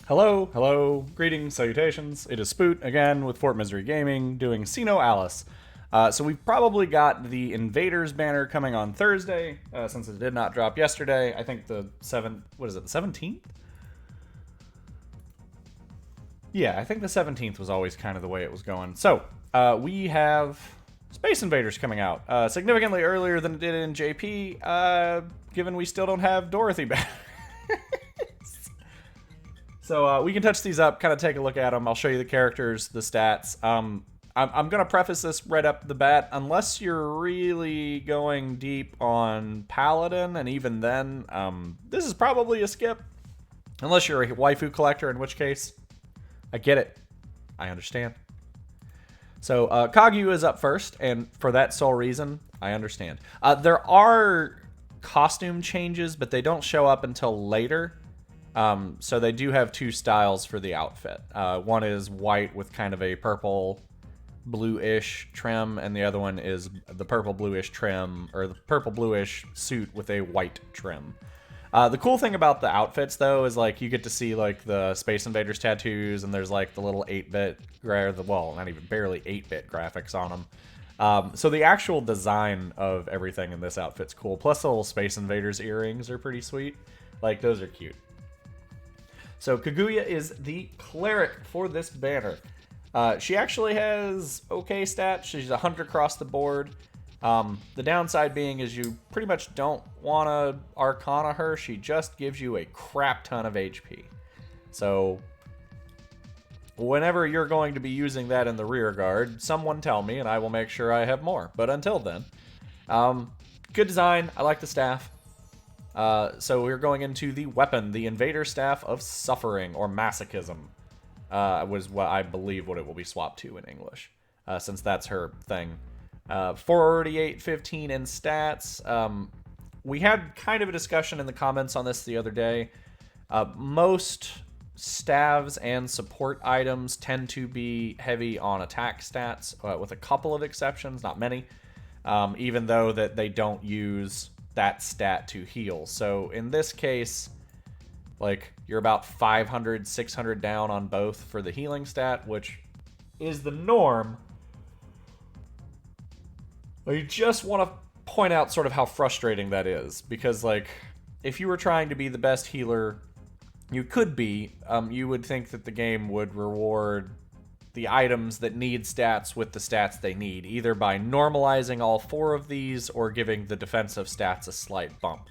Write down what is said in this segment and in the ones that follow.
Hello, hello, greetings, salutations. It is Spoot again with Fort Misery Gaming doing Sinoalice. So we've probably got the Invaders banner coming on Thursday, since it did not drop yesterday. I think the 17th? Yeah, I think the 17th was always kind of the way it was going. So, we have Space Invaders coming out, significantly earlier than it did in JP, given we still don't have Dorothy back. So we can touch these up, kind of take a look at them. I'll show you the characters, the stats. I'm going to preface this right up the bat. Unless you're really going deep on Paladin, and even then, this is probably a skip. Unless you're a waifu collector, in which case, I get it. I understand. So Kaguya is up first, and for that sole reason, I understand. There are costume changes, but they don't show up until later. So they do have two styles for the outfit. One is white with kind of a purple bluish trim, and the other one is the purple bluish trim, or the purple bluish suit with a white trim. The cool thing about the outfits, though, is like you get to see like the Space Invaders tattoos, and there's like the little 8-bit, well, not even barely 8-bit graphics on them. So the actual design of everything in this outfit's cool. Plus the little Space Invaders earrings are pretty sweet. Like, those are cute. So Kaguya is the cleric for this banner. She actually has okay stats. She's a hunter across the board. The downside being is you pretty much don't want to Arcana her. She just gives you a crap ton of HP. So whenever you're going to be using that in the rear guard, someone tell me and I will make sure I have more. But until then, good design. I like the staff. So we're going into the weapon, the Invader Staff of Suffering, or Masochism, was what I believe what it will be swapped to in English, since that's her thing. 488.15 in stats. We had kind of a discussion in the comments on this the other day. Most staves and support items tend to be heavy on attack stats, with a couple of exceptions, not many, even though that they don't use that stat to heal. So in this case, like, you're about 500, 600 down on both for the healing stat, which is the norm. I just want to point out sort of how frustrating that is, because, like, if you were trying to be the best healer you could be, you would think that the game would reward the items that need stats with the stats they need, either by normalizing all four of these or giving the defensive stats a slight bump.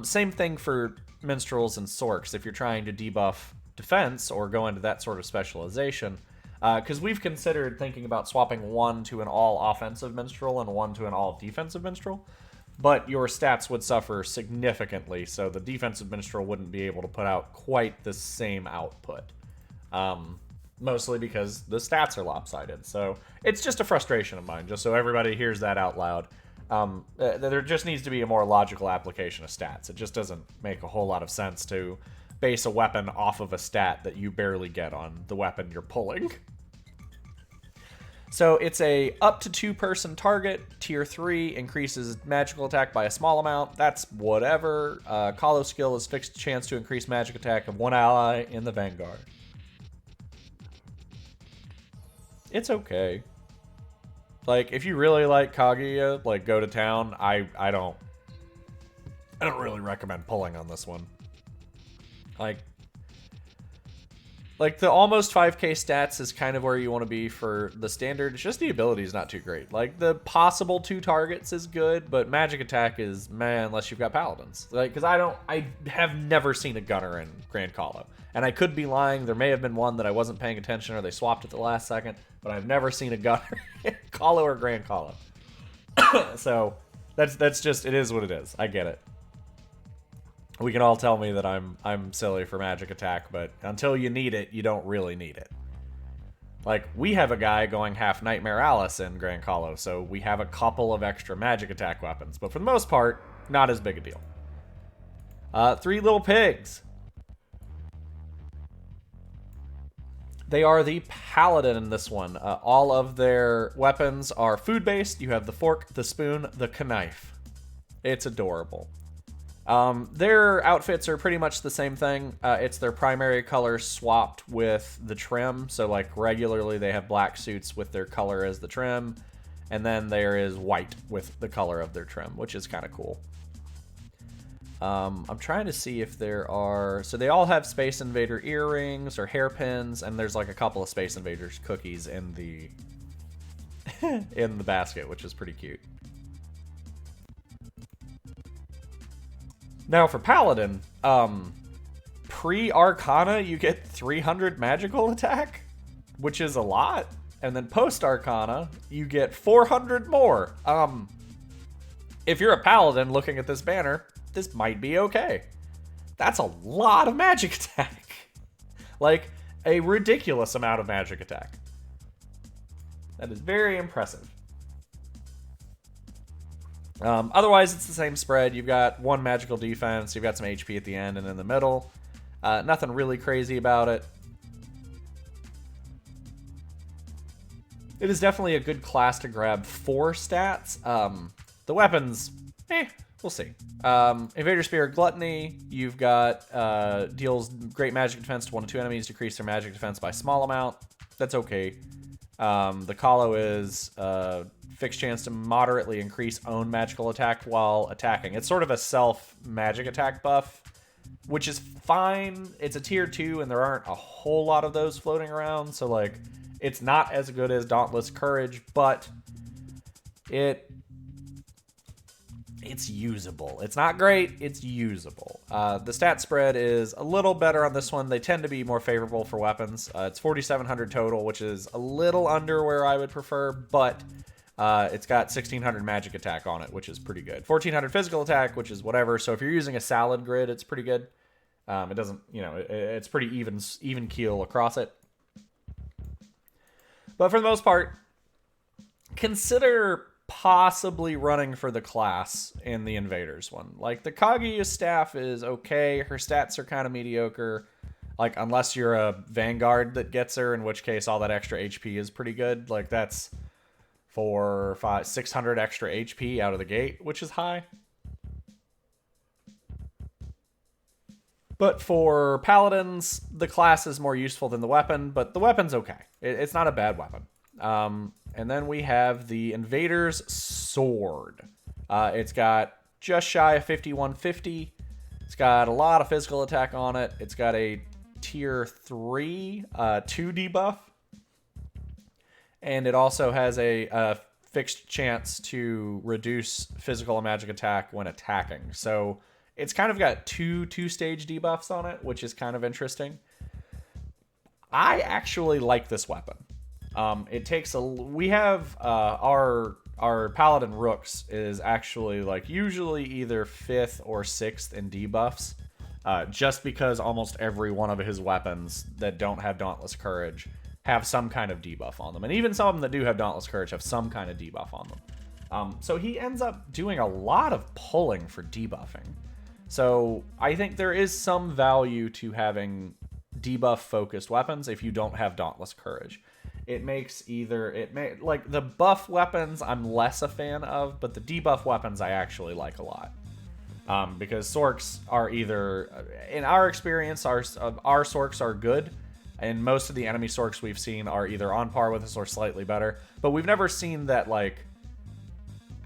Same thing for minstrels and sorks if you're trying to debuff defense or go into that sort of specialization, because we've considered thinking about swapping one to an all offensive minstrel and one to an all defensive minstrel, but your stats would suffer significantly, so the defensive minstrel wouldn't be able to put out quite the same output. Mostly because the stats are lopsided. So it's just a frustration of mine, just so everybody hears that out loud. There just needs to be a more logical application of stats. It just doesn't make a whole lot of sense to base a weapon off of a stat that you barely get on the weapon you're pulling. So it's a up to 2-person target. Tier 3 increases magical attack by a small amount. That's whatever. Colo skill is fixed chance to increase magic attack of one ally in the vanguard. It's okay. Like, if you really like Kaguya, like, go to town. I don't really recommend pulling on this one. Like the almost 5k stats is kind of where you want to be for the standard. It's just the ability is not too great. Like, the possible 2 targets is good, but magic attack is meh unless you've got paladins. Like, because I have never seen a gunner in Grand Colo. And I could be lying. There may have been one that I wasn't paying attention or they swapped at the last second, but I've never seen a gunner in Colo or Grand Colo. So that's just, it is what it is. I get it. We can all tell me that I'm silly for magic attack, but until you need it, you don't really need it. Like, we have a guy going half Nightmare Alice in Grand Colo, so we have a couple of extra magic attack weapons, but for the most part, not as big a deal. 3 little pigs. They are the paladin in this one. All of their weapons are food-based. You have the fork, the spoon, the knife. It's adorable. Their outfits are pretty much the same thing. It's their primary color swapped with the trim. So, like, regularly they have black suits with their color as the trim. And then there is white with the color of their trim, which is kind of cool. I'm trying to see if there are... So they all have Space Invader earrings or hairpins, and there's like a couple of Space Invaders cookies in the in the basket, which is pretty cute. Now for Paladin, pre-Arcana you get 300 magical attack, which is a lot. And then post-Arcana, you get 400 more. If you're a Paladin looking at this banner, this might be okay. That's a lot of magic attack. Like, a ridiculous amount of magic attack. That is very impressive. Otherwise, it's the same spread. You've got 1 magical defense, you've got some HP at the end and in the middle. Nothing really crazy about it. It is definitely a good class to grab for stats. The weapons, we'll see. Invader Spirit Gluttony, you've got deals great magic defense to 1 to 2 enemies, decrease their magic defense by small amount. That's okay. The colo is fixed chance to moderately increase own magical attack while attacking. It's sort of a self magic attack buff, which is fine. It's a tier 2 and there aren't a whole lot of those floating around, so like it's not as good as Dauntless Courage, but it's usable. It's not great, it's usable. The stat spread is a little better on this one. They tend to be more favorable for weapons. It's 4,700 total, which is a little under where I would prefer, but it's got 1,600 magic attack on it, which is pretty good. 1,400 physical attack, which is whatever. So if you're using a salad grid, it's pretty good. It doesn't, it's pretty even keel across it. But for the most part, consider possibly running for the class in the Invaders one. Like, the Kaguya staff is okay. Her stats are kind of mediocre. Like, unless you're a Vanguard that gets her, in which case all that extra HP is pretty good. Like, that's 400, 500, 600 extra HP out of the gate, which is high. But for Paladins, the class is more useful than the weapon, but the weapon's okay. It's not a bad weapon. And then we have the Invaders Sword. It's got just shy of 5150. It's got a lot of physical attack on it. It's got a tier 3 2 debuff. And it also has a fixed chance to reduce physical and magic attack when attacking. So it's kind of got two-stage debuffs on it, which is kind of interesting. I actually like this weapon. It takes we have our Paladin Rooks is actually like usually either 5th or 6th in debuffs, just because almost every one of his weapons that don't have Dauntless Courage have some kind of debuff on them, and even some of them that do have Dauntless Courage have some kind of debuff on them. So he ends up doing a lot of pulling for debuffing. So I think there is some value to having debuff-focused weapons if you don't have Dauntless Courage. It makes like the buff weapons I'm less a fan of, but the debuff weapons I actually like a lot. Because Sorks are either, in our experience, our Sorks are good, and most of the enemy Sorks we've seen are either on par with us or slightly better. But we've never seen that, like,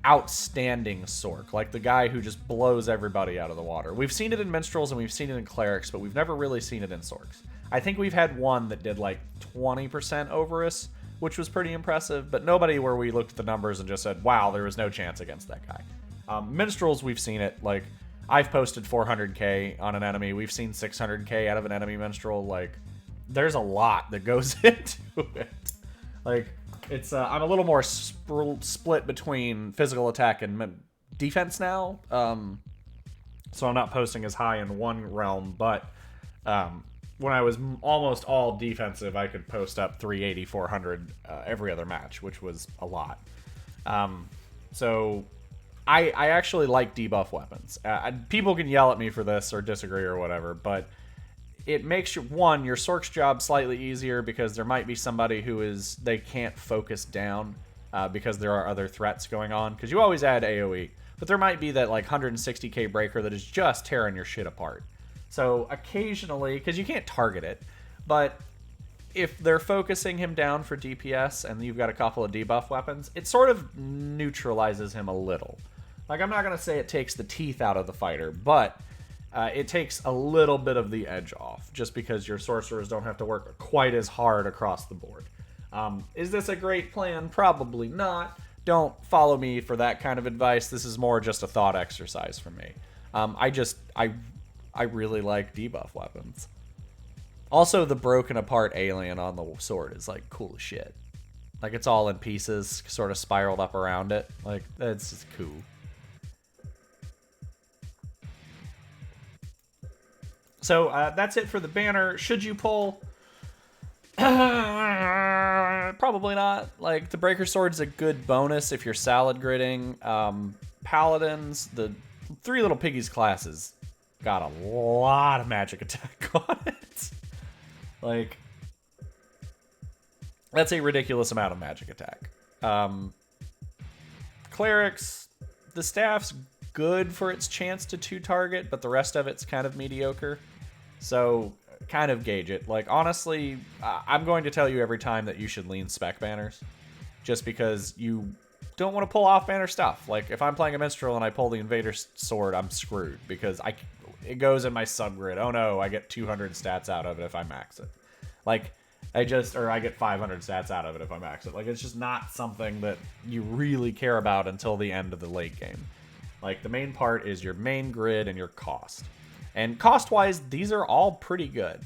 outstanding Sork, like the guy who just blows everybody out of the water. We've seen it in Minstrels and we've seen it in Clerics, but we've never really seen it in Sorks. I think we've had one that did like 20% over us, which was pretty impressive, but nobody where we looked at the numbers and just said, wow, there was no chance against that guy. Minstrels, we've seen it. Like, I've posted 400k on an enemy. We've seen 600k out of an enemy Minstrel. Like, there's a lot that goes into it. Like, it's I'm a little more split between physical attack and defense now, so I'm not posting as high in one realm, but when I was almost all defensive, I could post up 380, 400 every other match, which was a lot. So I actually like debuff weapons. People can yell at me for this or disagree or whatever, but it makes your Sork's job slightly easier because there might be somebody who they can't focus down because there are other threats going on. Because you always add AoE. but there might be that like 160k breaker that is just tearing your shit apart. So occasionally, because you can't target it, but if they're focusing him down for DPS and you've got a couple of debuff weapons, it sort of neutralizes him a little. Like, I'm not going to say it takes the teeth out of the fighter, but it takes a little bit of the edge off, just because your sorcerers don't have to work quite as hard across the board. Is this a great plan? Probably not. Don't follow me for that kind of advice. This is more just a thought exercise for me. I really like debuff weapons. Also, the broken apart alien on the sword is like cool as shit. Like, it's all in pieces, sort of spiraled up around it. Like, that's just cool. So that's it for the banner. Should you pull? Probably not. Like, the breaker sword's a good bonus if you're salad gridding. Paladins, the Three Little Piggies classes got a lot of magic attack on it. Like, that's a ridiculous amount of magic attack. Clerics, the staff's good for its chance to 2-target, but the rest of it's kind of mediocre. So, kind of gauge it. Like, honestly, I'm going to tell you every time that you should lean spec banners, just because you don't want to pull off banner stuff. Like, if I'm playing a minstrel and I pull the Invaders Sword, I'm screwed, because it goes in my subgrid. Oh no, I get 200 stats out of it if I max it. Like, I get 500 stats out of it if I max it. Like, it's just not something that you really care about until the end of the late game. Like, the main part is your main grid and your cost. And cost-wise, these are all pretty good.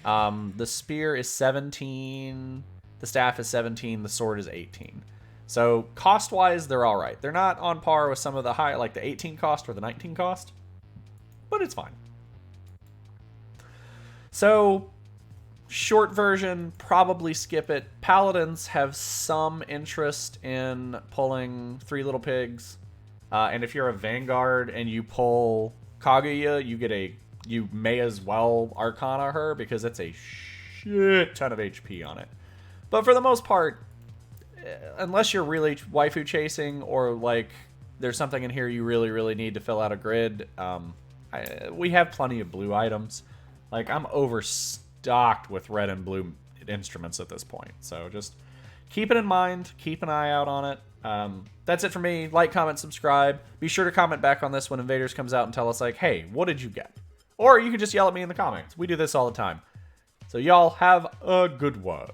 The spear is 17, the staff is 17, the sword is 18. So, cost-wise, they're all right. They're not on par with some of the high, like the 18 cost or the 19 cost, but it's fine. So, short version, probably skip it. Paladins have some interest in pulling Three Little Pigs. And if you're a Vanguard and you pull Kaguya, you may as well Arcana her, because it's a shit ton of HP on it. But for the most part, unless you're really waifu chasing, or like there's something in here you really, really need to fill out a grid, we have plenty of blue items. Like, I'm overstocked with red and blue instruments at this point. So just keep it in mind. Keep an eye out on it. That's it for me. Like, comment, subscribe. Be sure to comment back on this when Invaders comes out and tell us, like, hey, what did you get? Or you can just yell at me in the comments. We do this all the time. So y'all have a good one.